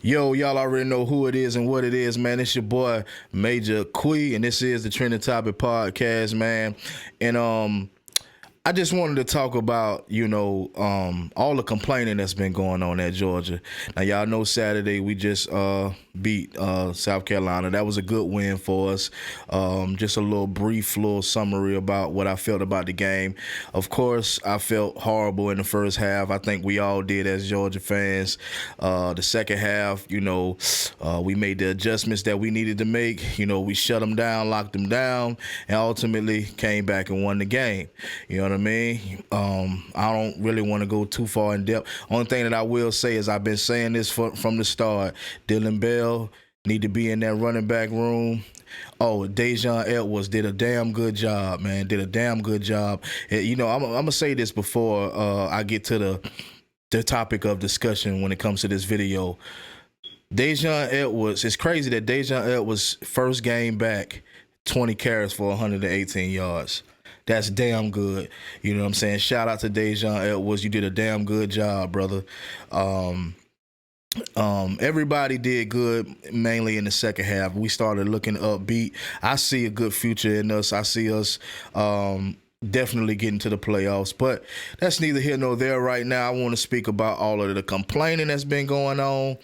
Yo, y'all already know who it is and what it is, man. It's your boy Major Quee, and this is the Trending Topic Podcast, man. And I just wanted to talk about, all the complaining that's been going on at Georgia. Now, y'all know Saturday we just beat South Carolina. That was a good win for us. Just a brief summary about what I felt about the game. Of course, I felt horrible in the first half. I think we all did as Georgia fans. The second half, we made the adjustments that we needed to make. We shut them down, locked them down, and ultimately came back and won the game. You know what I mean? I don't really want to go too far in depth. Only thing that I will say is I've been saying this from the start. Dylan Bell need to be in that running back room. Oh, Dejon Edwards did a damn good job, man. Did a damn good job. I'm gonna say this before I get to the topic of discussion when it comes to this video. Dejon Edwards, it's crazy that Dejon Edwards' first game back, 20 carries for 118 yards. That's damn good. You know what I'm saying? Shout out to Dejon Edwards. You did a damn good job, brother. Everybody did good, mainly in the second half. We started looking upbeat. I see a good future in us. I see us definitely getting to the playoffs. But that's neither here nor there right now. I want to speak about all of the complaining that's been going on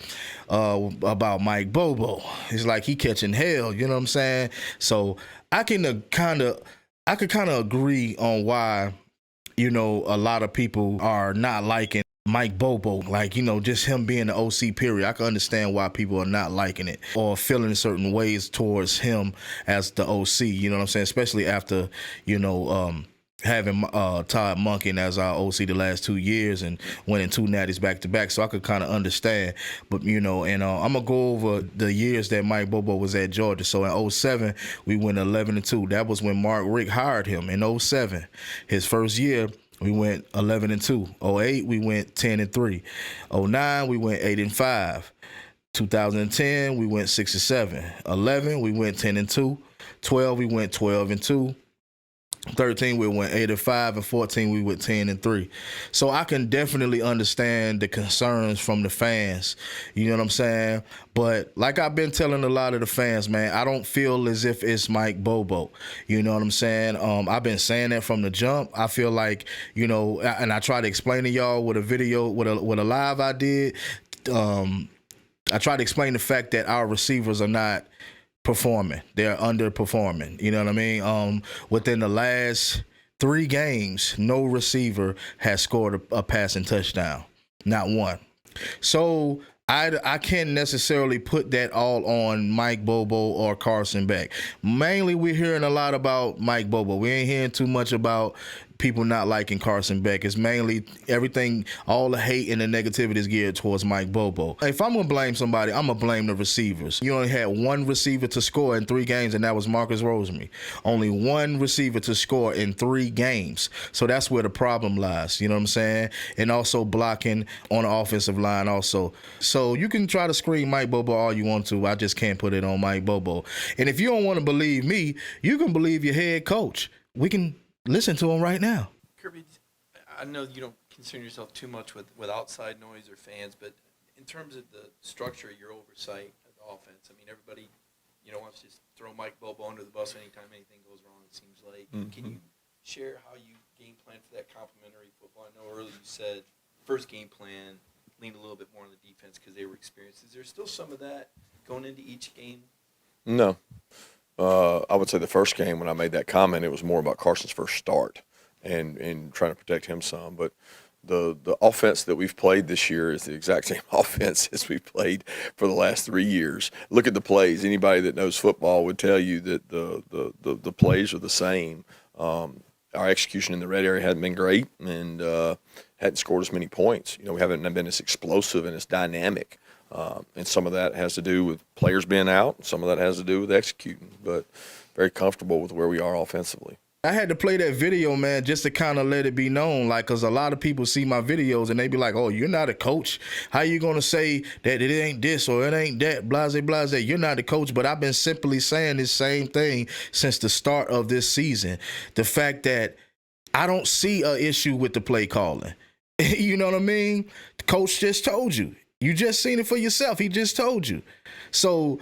about Mike Bobo. It's like he catching hell, you know what I'm saying? So I could kind of agree on why, a lot of people are not liking Mike Bobo, just him being the OC period. I can understand why people are not liking it or feeling certain ways towards him as the OC, you know what I'm saying? Especially after, having Todd Monken as our OC the last 2 years and winning 2 natties back to back. So I could kind of understand. But, I'm going to go over the years that Mike Bobo was at Georgia. So in 07, we went 11-2. That was when Mark Richt hired him in 07. His first year, we went 11-2. 08, we went 10-3. 09, we went 8-5. 2010, we went 6-7. 11, we went 10-2. 12, we went 12-2. 13, we went 8-5, and 14, we went 10-3. So I can definitely understand the concerns from the fans. You know what I'm saying? But like I've been telling a lot of the fans, man, I don't feel as if it's Mike Bobo. You know what I'm saying? I've been saying that from the jump. I feel like, and I try to explain to y'all with a video, with a live I did. I try to explain the fact that our receivers are not performing. They're underperforming. You know what I mean? Within the last 3 games, no receiver has scored a passing touchdown. Not one. So I can't necessarily put that all on Mike Bobo or Carson Beck. Mainly, we're hearing a lot about Mike Bobo. We ain't hearing too much about people not liking Carson Beck. It's mainly everything, all the hate and the negativity is geared towards Mike Bobo. If I'm going to blame somebody, I'm going to blame the receivers. You only had 1 receiver to score in 3 games, and that was Marcus Rosemary. Only 1 receiver to score in 3 games. So that's where the problem lies, you know what I'm saying? And also blocking on the offensive line also. So you can try to scream Mike Bobo all you want to. I just can't put it on Mike Bobo. And if you don't want to believe me, you can believe your head coach. We can listen to him right now. Kirby, I know you don't concern yourself too much with outside noise or fans, but in terms of the structure of your oversight of the offense, I mean, everybody, wants to just throw Mike Bobo under the bus anytime anything goes wrong, it seems like. Mm-hmm. Can you share how you game plan for that complementary football? I know earlier you said first game plan leaned a little bit more on the defense because they were experienced. Is there still some of that going into each game? No. I would say the first game when I made that comment, it was more about Carson's first start and trying to protect him some. But the offense that we've played this year is the exact same offense as we've played for the last 3 years. Look at the plays. Anybody that knows football would tell you that the plays are the same. Our execution in the red area hadn't been great and hadn't scored as many points. We haven't been as explosive and as dynamic. And some of that has to do with players being out. Some of that has to do with executing, but very comfortable with where we are offensively. I had to play that video, man, just to kind of let it be known, because a lot of people see my videos and they be like, oh, you're not a coach. How you going to say that it ain't this or it ain't that, blase, blase. You're not a coach, but I've been simply saying this same thing since the start of this season. The fact that I don't see an issue with the play calling. You know what I mean? The coach just told you. You just seen it for yourself. He just told you. So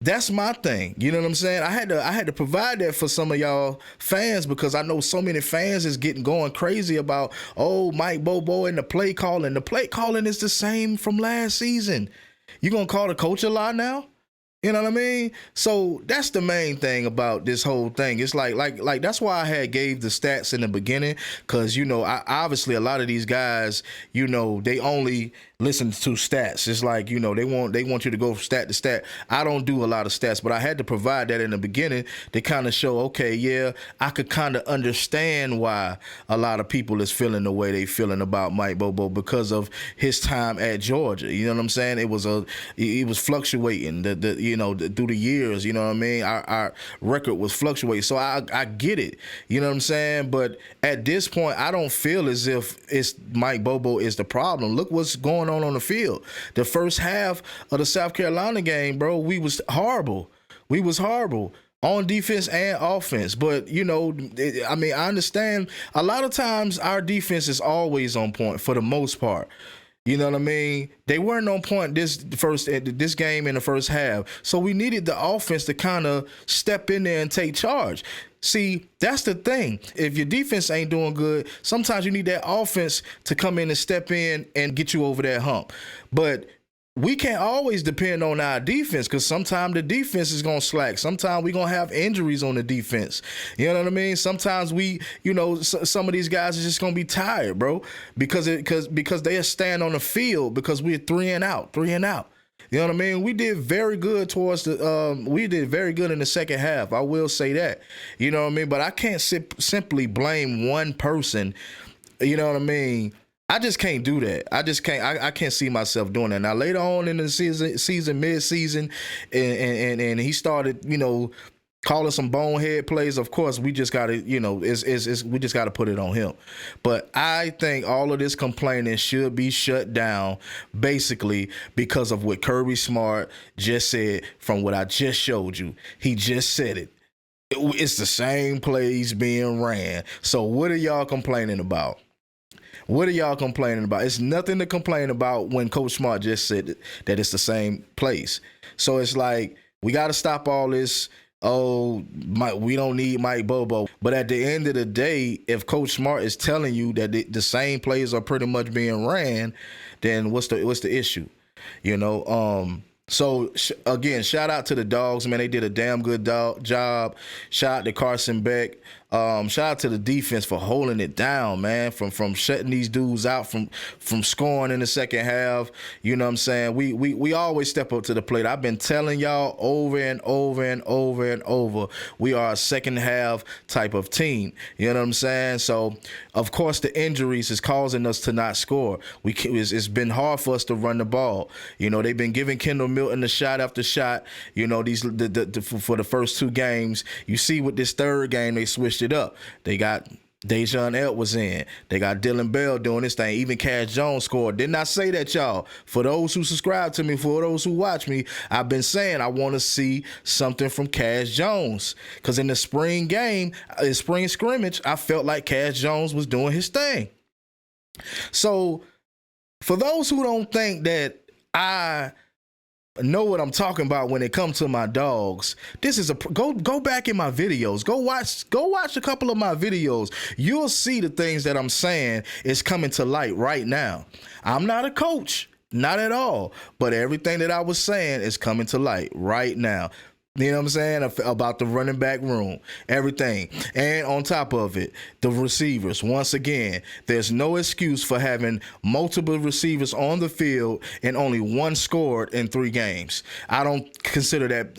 that's my thing. You know what I'm saying? I had to provide that for some of y'all fans because I know so many fans is going crazy about, oh, Mike Bobo and the play calling. The play calling is the same from last season. You gonna call the coach a lie now? You know what I mean? So that's the main thing about this whole thing. It's like that's why I had gave the stats in the beginning, because obviously a lot of these guys, they only listen to stats. It's like, they want you to go from stat to stat. I don't do a lot of stats, but I had to provide that in the beginning to kind of show, okay, yeah, I could kind of understand why a lot of people is feeling the way they feeling about Mike Bobo because of his time at Georgia. You know what I'm saying? It was fluctuating through the years. You know what I mean? Our record was fluctuating, so I get it. You know what I'm saying? But at this point, I don't feel as if it's Mike Bobo is the problem. Look what's going on the field. The first half of the South Carolina game, bro, we was horrible. We was horrible on defense and offense. But, I understand a lot of times our defense is always on point for the most part. You know what I mean? They weren't on point this game in the first half. So we needed the offense to kind of step in there and take charge. See, that's the thing. If your defense ain't doing good, sometimes you need that offense to come in and step in and get you over that hump. But we can't always depend on our defense because sometimes the defense is going to slack. Sometimes we're going to have injuries on the defense. You know what I mean? Sometimes some of these guys are just going to be tired, bro, because they stand on the field because we're 3 and out. You know what I mean? We did very good we did very good in the second half. I will say that. You know what I mean? But I can't simply blame one person. You know what I mean? I just can't do that. I can't see myself doing that. Now later on in the season, mid-season, and he started, calling some bonehead plays. Of course, we just gotta, we just gotta put it on him. But I think all of this complaining should be shut down, basically because of what Kirby Smart just said. From what I just showed you, he just said it. It's the same plays being ran. So what are y'all complaining about? What are y'all complaining about? It's nothing to complain about when Coach Smart just said that it's the same place. So it's like, we got to stop all this, we don't need Mike Bobo. But at the end of the day, if Coach Smart is telling you that the same plays are pretty much being ran, then what's the issue? So, again, shout out to the Dogs, man. They did a damn good job. Shout out to Carson Beck. Shout out to the defense for holding it down, man, from shutting these dudes out, from scoring in the second half. You know what I'm saying? We always step up to the plate. I've been telling y'all over and over and over and over, we are a second half type of team. You know what I'm saying? So, of course, the injuries is causing us to not score. It's been hard for us to run the ball. They've been giving Kendall Milton the shot after shot. For the first 2 games. You see with this third game, they switched it up. They got Dejon Edwards in. They got Dylan Bell doing this thing. Even Cash Jones scored. Didn't I say that, y'all? For those who subscribe to me, for those who watch me, I've been saying I want to see something from Cash Jones. Because in the spring scrimmage, I felt like Cash Jones was doing his thing. So, for those who don't think that I know what I'm talking about when it comes to my Dogs, this is go back in my videos. Go watch a couple of my videos. You'll see the things that I'm saying is coming to light right now. I'm not a coach, not at all, but everything that I was saying is coming to light right now. You know what I'm saying? About the running back room, everything. And on top of it, the receivers. Once again, there's no excuse for having multiple receivers on the field and only one scored in 3 games. I don't consider that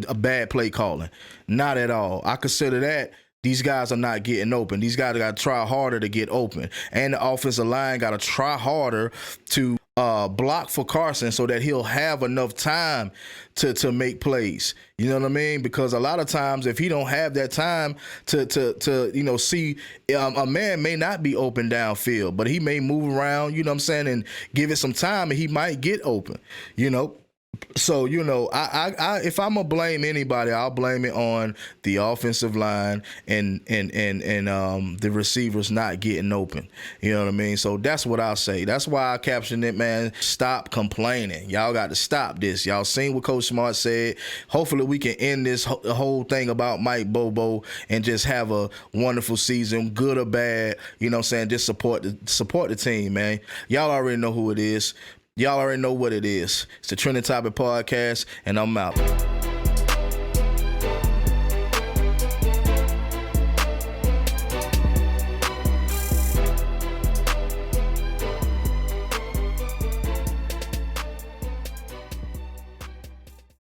a bad play calling. Not at all. I consider that these guys are not getting open. These guys got to try harder to get open. And the offensive line got to try harder to block for Carson so that he'll have enough time to make plays. You know what I mean? Because a lot of times if he don't have that time to see, a man may not be open downfield, but he may move around, you know what I'm saying, and give it some time and he might get open, So I if I'm gonna blame anybody, I'll blame it on the offensive line and the receivers not getting open. You know what I mean? So that's what I'll say. That's why I captioned it, man. Stop complaining. Y'all got to stop this. Y'all seen what Coach Smart said. Hopefully we can end this whole thing about Mike Bobo and just have a wonderful season, good or bad. You know what I'm saying? Just support the team, man. Y'all already know who it is. Y'all already know what it is. It's the Trending Topic Podcast, and I'm out.